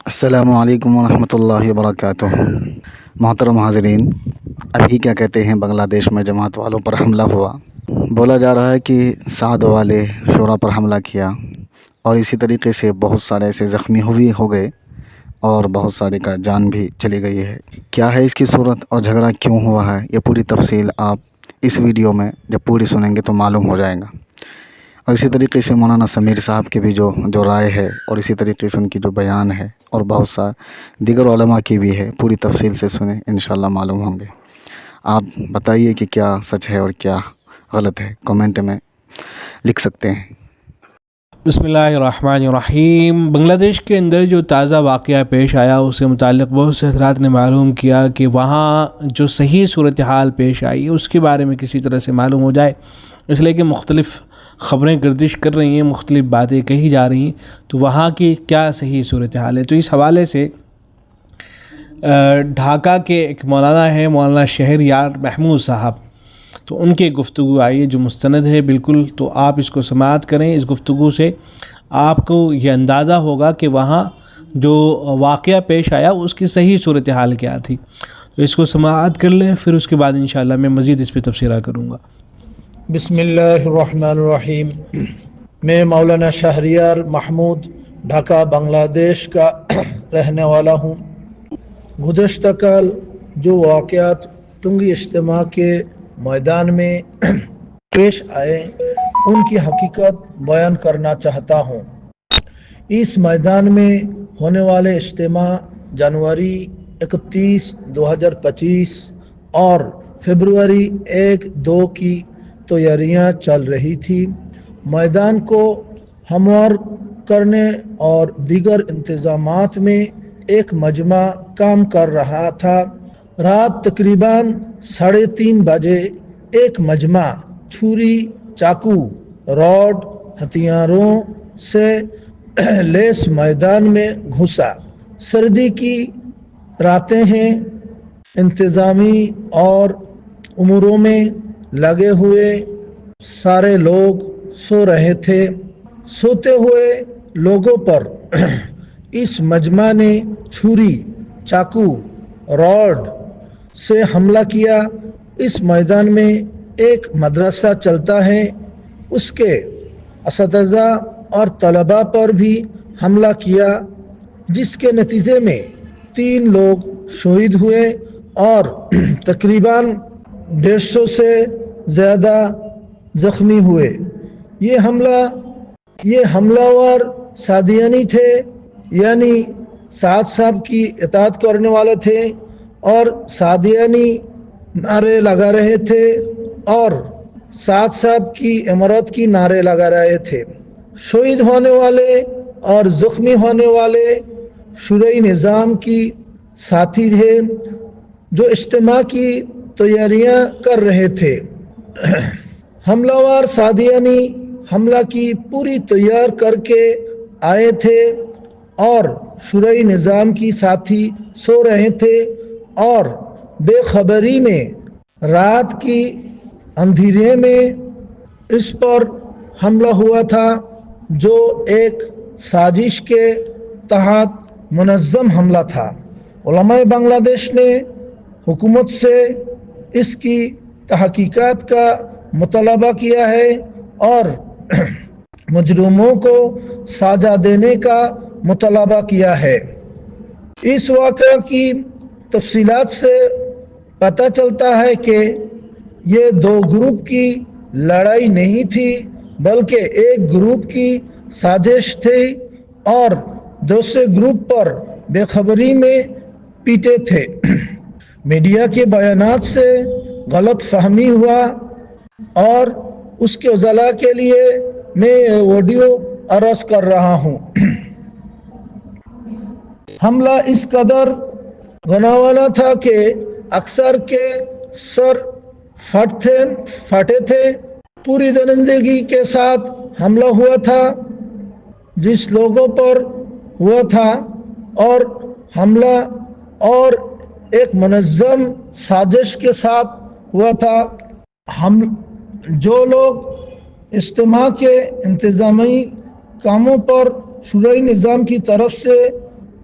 السلام علیکم ورحمۃ اللہ وبرکاتہ۔ محترم حاضرین، ابھی کیا کہتے ہیں بنگلہ دیش میں جماعت والوں پر حملہ ہوا۔ بولا جا رہا ہے کہ سعد والے شعراء پر حملہ کیا اور اسی طریقے سے بہت سارے ایسے زخمی ہو گئے اور بہت سارے کا جان بھی چلی گئی ہے۔ کیا ہے اس کی صورت اور جھگڑا کیوں ہوا ہے، یہ پوری تفصیل آپ اس ویڈیو میں جب پوری سنیں گے تو معلوم ہو جائے گا۔ اور اسی طریقے سے مولانا سمیر صاحب کی بھی جو رائے ہے اور اسی طریقے سے ان کی جو بیان ہے اور بہت سا دیگر علماء کی بھی ہے، پوری تفصیل سے سنیں، انشاءاللہ معلوم ہوں گے۔ آپ بتائیے کہ کیا سچ ہے اور کیا غلط ہے، کمنٹ میں لکھ سکتے ہیں۔ بسم اللہ الرحمن الرحیم۔ بنگلہ دیش کے اندر جو تازہ واقعہ پیش آیا اس سے متعلق بہت سے حضرات نے معلوم کیا کہ وہاں جو صحیح صورتحال پیش آئی ہے اس کے بارے میں کسی طرح سے معلوم ہو جائے، اس لیے کہ مختلف خبریں گردش کر رہی ہیں، مختلف باتیں کہی جا رہی ہیں، تو وہاں کی کیا صحیح صورتحال ہے۔ تو اس حوالے سے ڈھاکہ کے ایک مولانا ہیں، مولانا شہریار محمود صاحب، تو ان کی گفتگو آئی ہے جو مستند ہے بالکل، تو آپ اس کو سماعت کریں۔ اس گفتگو سے آپ کو یہ اندازہ ہوگا کہ وہاں جو واقعہ پیش آیا اس کی صحیح صورتحال کیا تھی، تو اس کو سماعت کر لیں، پھر اس کے بعد انشاءاللہ میں مزید اس پہ تبصرہ کروں گا۔ بسم اللہ الرحمن الرحیم۔ میں مولانا شہریار محمود ڈھاکہ بنگلہ دیش کا رہنے والا ہوں۔ گزشتہ کل جو واقعات تنگی اجتماع کے میدان میں پیش آئے ان کی حقیقت بیان کرنا چاہتا ہوں۔ اس میدان میں ہونے والے اجتماع جنوری 31، 2025 اور فروری 1-2 کی تیاریاں چل رہی تھی۔ میدان کو ہموار کرنے اور دیگر انتظامات میں ایک مجمع کام کر رہا تھا۔ رات تقریباً 3:30 بجے ایک مجمع چھری، چاقو، راڈ، ہتھیاروں سے لیس میدان میں گھسا۔ سردی کی راتیں ہیں، انتظامی اور اموروں میں لگے ہوئے سارے لوگ سو رہے تھے۔ سوتے ہوئے لوگوں پر اس مجمع نے چھری، چاقو، راڈ سے حملہ کیا۔ اس میدان میں ایک مدرسہ چلتا ہے، اس کے اساتذہ اور طلباء پر بھی حملہ کیا، جس کے نتیجے میں 3 لوگ شہید ہوئے اور تقریباً 150 سے زیادہ زخمی ہوئے۔ یہ حملہ ور سعدیانی تھے، یعنی سعد صاحب کی اطاعت کرنے والے تھے اور سعدیانی نعرے لگا رہے تھے اور سعد صاحب کی امارت کی نعرے لگا رہے تھے۔ شہید ہونے والے اور زخمی ہونے والے شورئی نظام کی ساتھی تھے جو اجتماع کی تیاریاں کر رہے تھے۔ حملہ ور سعدیانی حملہ کی پوری تیار کر کے آئے تھے اور شورئی نظام کی ساتھی سو رہے تھے اور بے خبری میں رات کی اندھیرے میں اس پر حملہ ہوا تھا، جو ایک سازش کے تحت منظم حملہ تھا۔ علماء بنگلہ دیش نے حکومت سے اس کی تحقیقات کا مطالبہ کیا ہے اور مجرموں کو سزا دینے کا مطالبہ کیا ہے۔ اس واقعہ کی تفصیلات سے پتہ چلتا ہے کہ یہ 2 گروپ کی لڑائی نہیں تھی بلکہ ایک گروپ کی سازش تھی اور دوسرے گروپ پر بے خبری میں پیٹے تھے۔ میڈیا کے بیانات سے غلط فہمی ہوا اور اس کے ازالہ کے لیے میں یہ ویڈیو عرض کر رہا ہوں۔ حملہ اس قدر گناوانہ تھا کہ اکثر کے سر پھٹے تھے۔ پوری درندگی کے ساتھ حملہ ہوا تھا جس لوگوں پر ہوا تھا، اور حملہ اور ایک منظم سازش کے ساتھ ہوا تھا۔ جو لوگ اجتماع کے انتظامی کاموں پر شورئی نظام کی طرف سے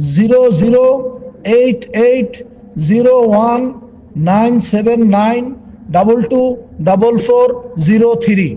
00880979224403।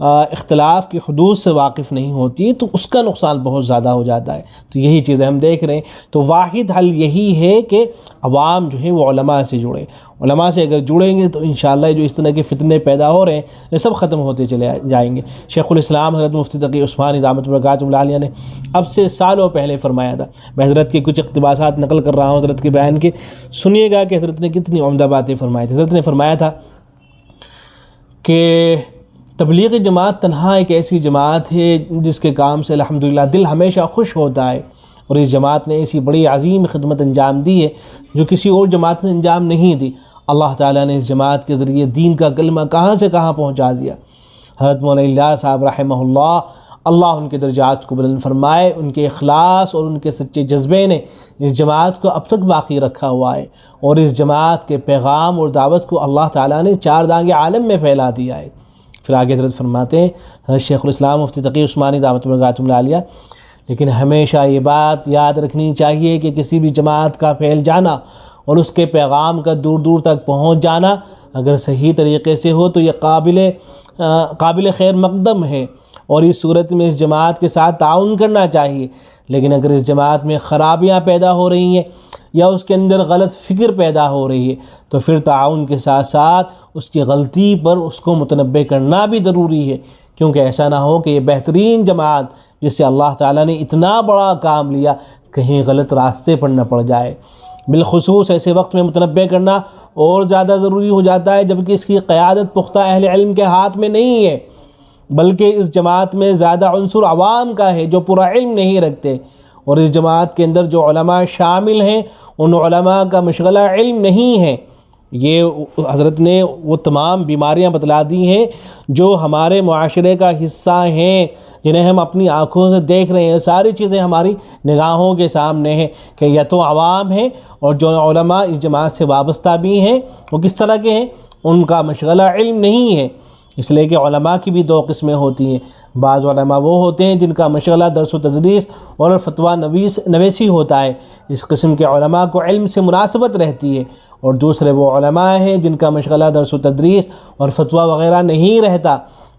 اختلاف کی حدود سے واقف نہیں ہوتی تو اس کا نقصان بہت زیادہ ہو جاتا ہے۔ تو یہی چیزیں ہم دیکھ رہے ہیں۔ تو واحد حل یہی ہے کہ عوام جو ہے وہ علماء سے جڑے، علماء سے اگر جڑیں گے تو انشاءاللہ جو اس طرح کے فتنے پیدا ہو رہے ہیں یہ سب ختم ہوتے چلے جائیں گے۔ شیخ الاسلام حضرت مفتی تقی عثمانی دامت برکاتہ العالیہ نے اب سے سالوں پہلے فرمایا تھا۔ میں حضرت کے کچھ اقتباسات نقل کر رہا ہوں حضرت کے بیان کے، سنیے گا کہ حضرت نے کتنی عمدہ باتیں فرمائی تھیں۔ حضرت نے فرمایا تھا کہ تبلیغی جماعت تنہا ایک ایسی جماعت ہے جس کے کام سے الحمدللہ دل ہمیشہ خوش ہوتا ہے، اور اس جماعت نے ایسی بڑی عظیم خدمت انجام دی ہے جو کسی اور جماعت نے انجام نہیں دی۔ اللہ تعالیٰ نے اس جماعت کے ذریعے دین کا کلمہ کہاں سے کہاں پہنچا دیا۔ حضرت مولانا الیاس صاحب رحمہ اللہ ان کے درجات کو بلند فرمائے، ان کے اخلاص اور ان کے سچے جذبے نے اس جماعت کو اب تک باقی رکھا ہوا ہے، اور اس جماعت کے پیغام اور دعوت کو اللہ تعالیٰ نے چار دانگ عالم میں پھیلا دیا ہے۔ پھر آگے حضرت فرماتے ہیں حضرت شیخ الاسلام مفتی تقی عثمانی دامت برکاتہ العالیہ، لیکن ہمیشہ یہ بات یاد رکھنی چاہیے کہ کسی بھی جماعت کا پھیل جانا اور اس کے پیغام کا دور دور تک پہنچ جانا اگر صحیح طریقے سے ہو تو یہ قابل خیر مقدم ہے، اور اس صورت میں اس جماعت کے ساتھ تعاون کرنا چاہیے۔ لیکن اگر اس جماعت میں خرابیاں پیدا ہو رہی ہیں یا اس کے اندر غلط فکر پیدا ہو رہی ہے تو پھر تعاون کے ساتھ ساتھ اس کی غلطی پر اس کو متنبہ کرنا بھی ضروری ہے، کیونکہ ایسا نہ ہو کہ یہ بہترین جماعت جس سے اللہ تعالیٰ نے اتنا بڑا کام لیا کہیں غلط راستے پر نہ پڑ جائے۔ بالخصوص ایسے وقت میں متنبہ کرنا اور زیادہ ضروری ہو جاتا ہے جبکہ اس کی قیادت پختہ اہل علم کے ہاتھ میں نہیں ہے، بلکہ اس جماعت میں زیادہ عنصر عوام کا ہے جو پورا علم نہیں رکھتے، اور اس جماعت کے اندر جو علماء شامل ہیں ان علماء کا مشغلہ علم نہیں ہے۔ یہ حضرت نے وہ تمام بیماریاں بتلا دی ہیں جو ہمارے معاشرے کا حصہ ہیں، جنہیں ہم اپنی آنکھوں سے دیکھ رہے ہیں، ساری چیزیں ہماری نگاہوں کے سامنے ہیں کہ یا تو عوام ہیں، اور جو علماء اس جماعت سے وابستہ بھی ہیں وہ کس طرح کے ہیں، ان کا مشغلہ علم نہیں ہے۔ اس لیے کہ علماء کی بھی دو قسمیں ہوتی ہیں، بعض علماء وہ ہوتے ہیں جن کا مشغلہ درس و تدریس اور فتویٰ نویسی ہوتا ہے، اس قسم کے علماء کو علم سے مناسبت رہتی ہے، اور دوسرے وہ علماء ہیں جن کا مشغلہ درس و تدریس اور فتویٰ وغیرہ نہیں رہتا۔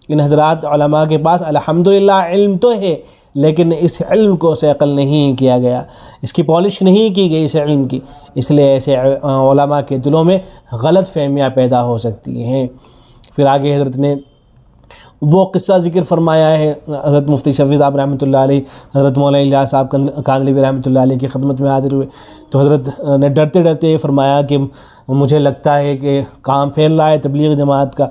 ان حضرات علماء کے پاس الحمدللہ علم تو ہے لیکن اس علم کو صقل نہیں کیا گیا، اس کی پالش نہیں کی گئی اس علم کی، اس لیے ایسے علماء کے دلوں میں غلط فہمیاں پیدا ہو سکتی ہیں۔ پھر آگے حضرت نے وہ قصہ ذکر فرمایا ہے، حضرت مفتی شفیع صاحب رحمۃ اللہ علیہ حضرت مولانا الیاس صاحب کاندھلوی رحمۃ اللہ علیہ کی خدمت میں حاضر ہوئے تو حضرت نے ڈرتے ڈرتے یہ فرمایا کہ مجھے لگتا ہے کہ کام پھیل رہا ہے تبلیغ جماعت کا،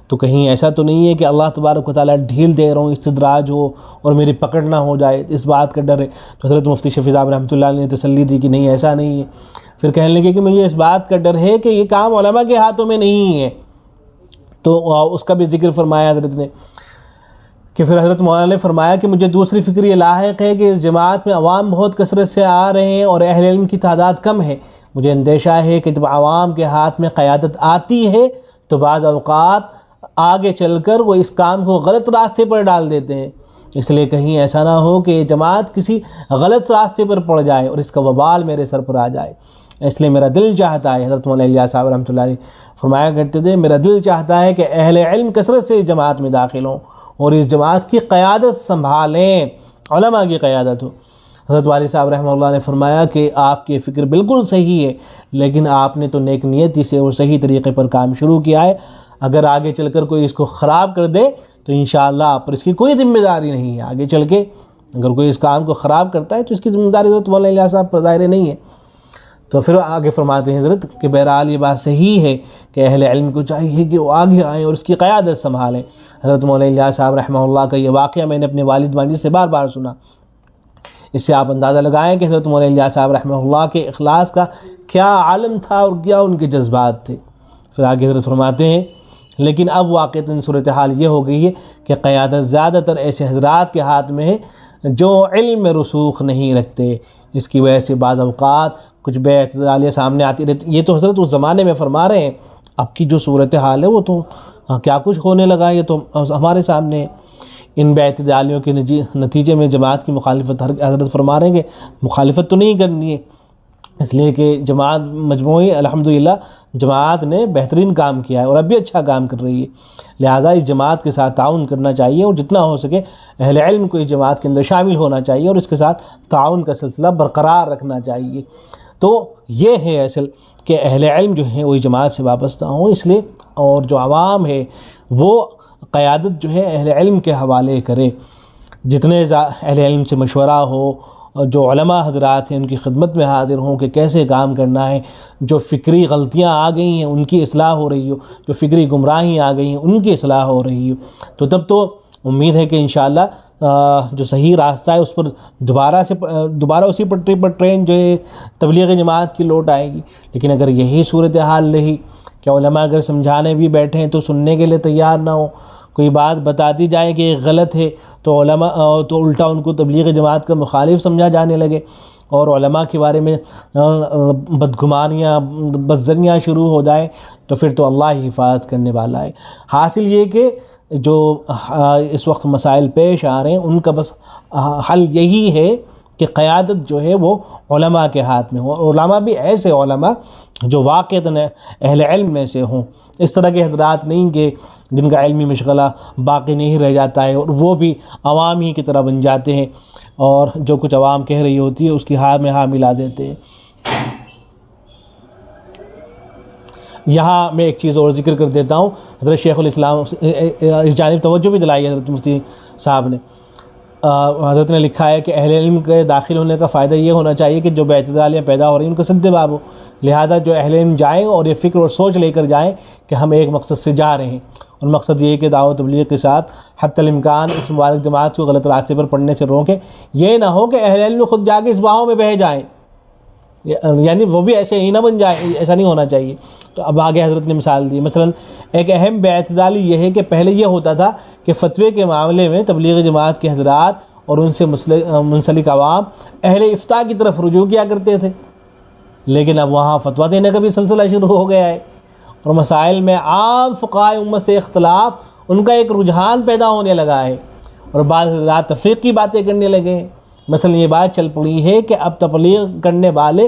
تو کہیں ایسا تو نہیں ہے کہ اللہ تبارک و تعالیٰ ڈھیل دے رہا ہوں، استدراج ہو اور میری پکڑ نہ ہو جائے، اس بات کا ڈر ہے۔ تو حضرت مفتی شفیع صاحب رحمۃ اللہ علیہ نے تسلی دی کہ نہیں ایسا نہیں ہے۔ پھر کہنے لگے کہ مجھے اس بات کا ڈر ہے کہ یہ کام علماء کے ہاتھوں میں نہیں ہے، تو اس کا بھی ذکر فرمایا حضرت نے کہ پھر حضرت مولانا نے فرمایا کہ مجھے دوسری فکر یہ لاحق ہے کہ اس جماعت میں عوام بہت کثرت سے آ رہے ہیں اور اہل علم کی تعداد کم ہے، مجھے اندیشہ ہے کہ جب عوام کے ہاتھ میں قیادت آتی ہے تو بعض اوقات آگے چل کر وہ اس کام کو غلط راستے پر ڈال دیتے ہیں، اس لیے کہیں ایسا نہ ہو کہ یہ جماعت کسی غلط راستے پر پڑ جائے اور اس کا وبال میرے سر پر آ جائے۔ اس لیے میرا دل چاہتا ہے، حضرت مولانا الیاس صاحب رحمۃ اللہ علیہ فرمایا کرتے تھے، میرا دل چاہتا ہے کہ اہل علم کثرت سے اس جماعت میں داخل ہوں اور اس جماعت کی قیادت سنبھالیں، علماء کی قیادت ہو۔ حضرت والی صاحب رحمہ اللہ نے فرمایا کہ آپ کی فکر بالکل صحیح ہے، لیکن آپ نے تو نیک نیتی سے اور صحیح طریقے پر کام شروع کیا ہے، اگر آگے چل کر کوئی اس کو خراب کر دے تو انشاءاللہ آپ پر اس کی کوئی ذمہ داری نہیں ہے۔ آگے چل کے اگر کوئی اس کام کو خراب کرتا ہے تو اس کی ذمہ داری حضرت مولانا الیاس صاحب پر ظاہر نہیں ہے۔ تو پھر آگے فرماتے ہیں حضرت کہ بہرحال یہ بات صحیح ہے کہ اہل علم کو چاہیے کہ وہ آگے آئیں اور اس کی قیادت سنبھالیں۔ حضرت مولانا الیاس صاحب رحمہ اللہ کا یہ واقعہ میں نے اپنے والد والد سے بار بار سنا، اس سے آپ اندازہ لگائیں کہ حضرت مولانا الیاس صاحب رحمہ اللہ کے اخلاص کا کیا عالم تھا اور کیا ان کے جذبات تھے۔ پھر آگے حضرت فرماتے ہیں لیکن اب واقعتاً صورتحال یہ ہو گئی ہے کہ قیادت زیادہ تر ایسے حضرات کے ہاتھ میں ہے جو علم میں رسوخ نہیں رکھتے، اس کی وجہ سے بعض اوقات کچھ بے اعتدالیاں سامنے آتی رہتی۔ یہ تو حضرت اس زمانے میں فرما رہے ہیں، اب کی جو صورتحال ہے وہ تو کیا کچھ ہونے لگا ہے، یہ تو ہمارے سامنے ہے۔ ان بے اعتدالیوں کے نتیجے میں جماعت کی مخالفت حضرت فرما رہے ہیں کہ مخالفت تو نہیں کرنی ہے، اس لیے کہ جماعت مجموعی الحمدللہ جماعت نے بہترین کام کیا ہے اور اب بھی اچھا کام کر رہی ہے، لہٰذا اس جماعت کے ساتھ تعاون کرنا چاہیے اور جتنا ہو سکے اہل علم کو اس جماعت کے اندر شامل ہونا چاہیے اور اس کے ساتھ تعاون کا سلسلہ برقرار رکھنا چاہیے۔ تو یہ ہے اصل کہ اہل علم جو ہیں وہ اس جماعت سے وابستہ ہوں، اس لیے اور جو عوام ہے وہ قیادت جو ہے اہل علم کے حوالے کرے، جتنے اہل علم سے مشورہ ہو، اور جو علماء حضرات ہیں ان کی خدمت میں حاضر ہوں کہ کیسے کام کرنا ہے، جو فکری غلطیاں آ گئی ہیں ان کی اصلاح ہو رہی ہو، جو فکری گمراہی آ گئی ہیں ان کی اصلاح ہو رہی ہو، تو تب تو امید ہے کہ انشاءاللہ جو صحیح راستہ ہے اس پر دوبارہ اسی پٹری پر ٹرین جو ہے تبلیغ جماعت کی لوٹ آئے گی۔ لیکن اگر یہی صورتحال رہی کہ علماء اگر سمجھانے بھی بیٹھے ہیں تو سننے کے لیے تیار نہ ہو، کوئی بات بتاتی جائے کہ یہ غلط ہے تو علماء تو الٹا ان کو تبلیغ جماعت کا مخالف سمجھا جانے لگے اور علماء کے بارے میں بدگمانیاں بدظنیاں شروع ہو جائیں، تو پھر تو اللہ ہی حفاظت کرنے والا ہے۔ حاصل یہ کہ جو اس وقت مسائل پیش آ رہے ہیں ان کا بس حل یہی ہے کہ قیادت جو ہے وہ علماء کے ہاتھ میں ہو، علماء بھی ایسے علماء جو واقعتاً اہل علم میں سے ہوں، اس طرح کے حضرات نہیں کہ جن کا علمی مشغلہ باقی نہیں رہ جاتا ہے اور وہ بھی عوام ہی کی طرح بن جاتے ہیں اور جو کچھ عوام کہہ رہی ہوتی ہے اس کی ہاں میں ہاں ملا دیتے ہیں۔ یہاں میں ایک چیز اور ذکر کر دیتا ہوں، حضرت شیخ الاسلام اس جانب توجہ بھی دلائی ہے حضرت مفتی صاحب نے۔ حضرت نے لکھا ہے کہ اہل علم کے داخل ہونے کا فائدہ یہ ہونا چاہیے کہ جو اعتدالیاں پیدا ہو رہی ہیں ان کا سد باب ہو، لہذا جو اہل علم جائیں اور یہ فکر اور سوچ لے کر جائیں کہ ہم ایک مقصد سے جا رہے ہیں، اور مقصد یہ ہے کہ دعوت تبلیغ کے ساتھ حتی الامکان اس مبارک جماعت کو غلط راستے پر پڑنے سے روکیں۔ یہ نہ ہو کہ اہل علم خود جا کے اس باہوں میں بہہ جائیں، یعنی وہ بھی ایسے ہی نہ بن جائے، ایسا نہیں ہونا چاہیے۔ تو اب آگے حضرت نے مثال دی، مثلا ایک اہم بے اعتدالی یہ ہے کہ پہلے یہ ہوتا تھا کہ فتوے کے معاملے میں تبلیغ جماعت کے حضرات اور ان سے منسلک عوام اہل افتاء کی طرف رجوع کیا کرتے تھے، لیکن اب وہاں فتویٰ دینے کا بھی سلسلہ شروع ہو گیا ہے اور مسائل میں عام فقہائے امت سے اختلاف ان کا ایک رجحان پیدا ہونے لگا ہے اور بعض حضرات تفریق کی باتیں کرنے لگے ہیں۔ مثلا یہ بات چل پڑی ہے کہ اب تبلیغ کرنے والے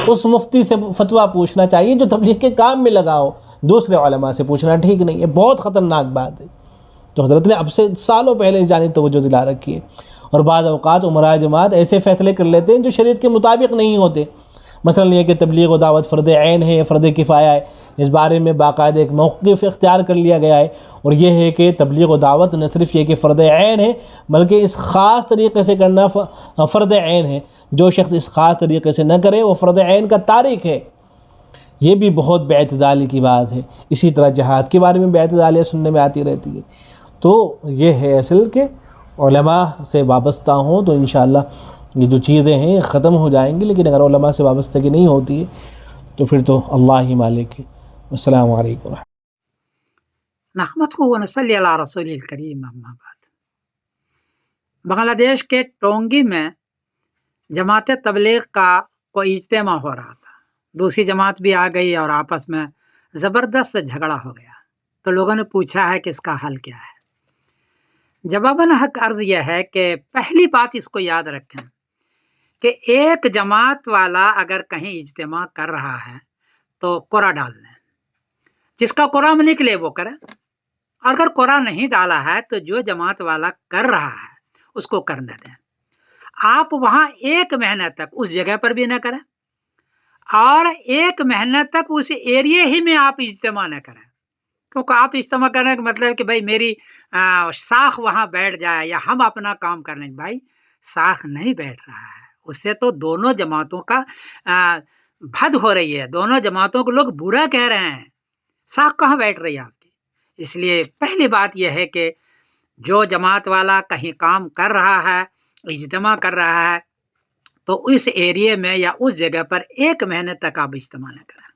اس مفتی سے فتویٰ پوچھنا چاہیے جو تبلیغ کے کام میں لگا ہو، دوسرے علماء سے پوچھنا ٹھیک نہیں ہے، بہت خطرناک بات ہے۔ تو حضرت نے اب سے سالوں پہلے اس جانب توجہ دلا رکھی ہے، اور بعض اوقات عمراء جماعت ایسے فیصلے کر لیتے ہیں جو شریعت کے مطابق نہیں ہوتے۔ مثلا یہ کہ تبلیغ و دعوت فرض عین ہے یا فرض کفایہ ہے، اس بارے میں باقاعدہ ایک موقف اختیار کر لیا گیا ہے، اور یہ ہے کہ تبلیغ و دعوت نہ صرف یہ کہ فرض عین ہے بلکہ اس خاص طریقے سے کرنا فرض عین ہے، جو شخص اس خاص طریقے سے نہ کرے وہ فرض عین کا تارک ہے۔ یہ بھی بہت بے اعتدالی کی بات ہے۔ اسی طرح جہاد کے بارے میں بے اعتدالیاں سننے میں آتی رہتی ہے۔ تو یہ ہے اصل کہ علماء سے وابستہ ہوں تو انشاءاللہ یہ جو چیزیں ہیں ختم ہو جائیں گی، لیکن اگر علماء سے وابستگی نہیں ہوتی ہے تو پھر تو اللہ ہی مالک ہے۔ السلام علیکم۔ نحمده ونصلی علی رسول الکریم، اما بعد۔ بنگلہ دیش کے ٹونگی میں جماعت تبلیغ کا کوئی اجتماع ہو رہا تھا، دوسری جماعت بھی آ گئی اور آپس میں زبردست جھگڑا ہو گیا، تو لوگوں نے پوچھا ہے کہ اس کا حل کیا ہے۔ جواباً حق عرض یہ ہے کہ پہلی بات اس کو یاد رکھیں کہ ایک جماعت والا اگر کہیں اجتماع کر رہا ہے تو قرآ ڈال لیں، جس کا قرآن میں نکلے وہ کرے، اگر قرآن نہیں ڈالا ہے تو جو جماعت والا کر رہا ہے اس کو کرنے دیں۔ آپ وہاں ایک مہینے تک اس جگہ پر بھی نہ کریں اور ایک مہینے تک اس ایریے ہی میں آپ اجتماع نہ کریں، کیونکہ آپ اجتماع کرنے کا مطلب کہ بھائی میری ساکھ وہاں بیٹھ جائے یا ہم اپنا کام کر لیں۔ بھائی ساکھ نہیں بیٹھ رہا ہے، اس سے تو دونوں جماعتوں کا بھد ہو رہی ہے، دونوں جماعتوں کو لوگ برا کہہ رہے ہیں، ساکھ کہاں بیٹھ رہی ہے آپ کی۔ اس لیے پہلی بات یہ ہے کہ جو جماعت والا کہیں کام کر رہا ہے، اجتماع کر رہا ہے، تو اس ایریے میں یا اس جگہ پر ایک مہینے تک آپ اجتماع نہ کریں۔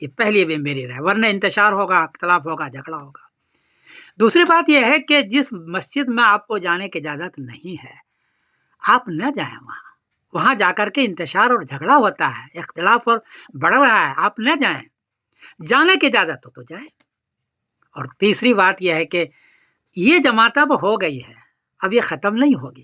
یہ پہلی بھی میری رائے، ورنہ انتشار ہوگا، اختلاف ہوگا، جھگڑا ہوگا۔ دوسری بات یہ ہے کہ جس مسجد میں آپ کو جانے کی اجازت نہیں ہے آپ نہ جائیں، وہاں جا کر کے انتشار اور جھگڑا ہوتا ہے، اختلاف اور بڑھ رہا ہے، آپ نہ جائیں، جانے کی اجازت ہو تو جائیں۔ اور تیسری بات یہ ہے کہ یہ جماعت اب ہو گئی ہے، اب یہ ختم نہیں ہوگی،